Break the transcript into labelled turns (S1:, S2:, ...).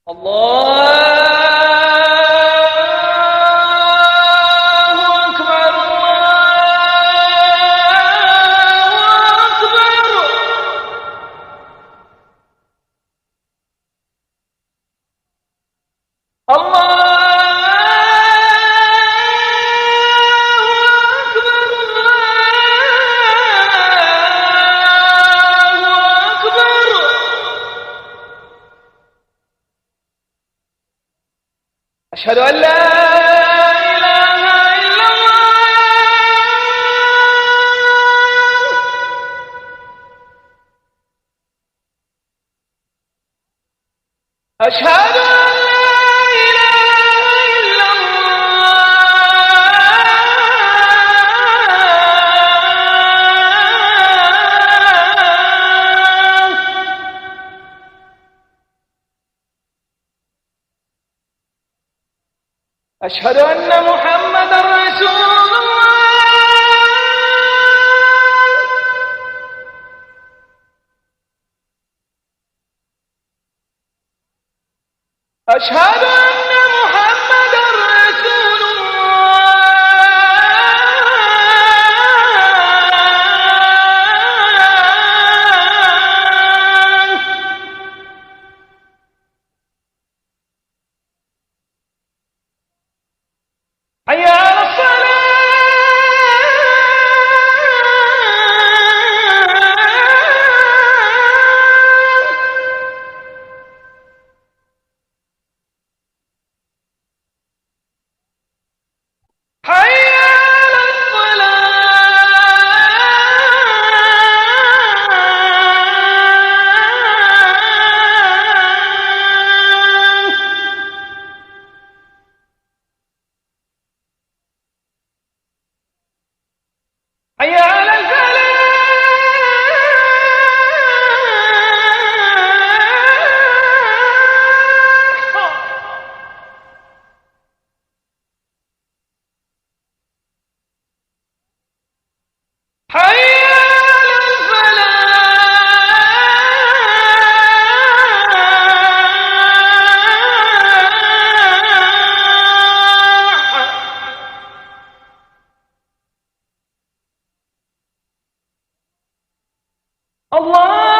S1: الله أكبر الله أكبر. أشهد أن لا إله إلا الله. أشهد أن لا إله إلا الله. أشهد أن محمدًا رسول الله. أشهد أن محمدًا رسول الله. حي على الصلاة. حي على الصلاة. حي على الفلاح. حي على الفلاح. الله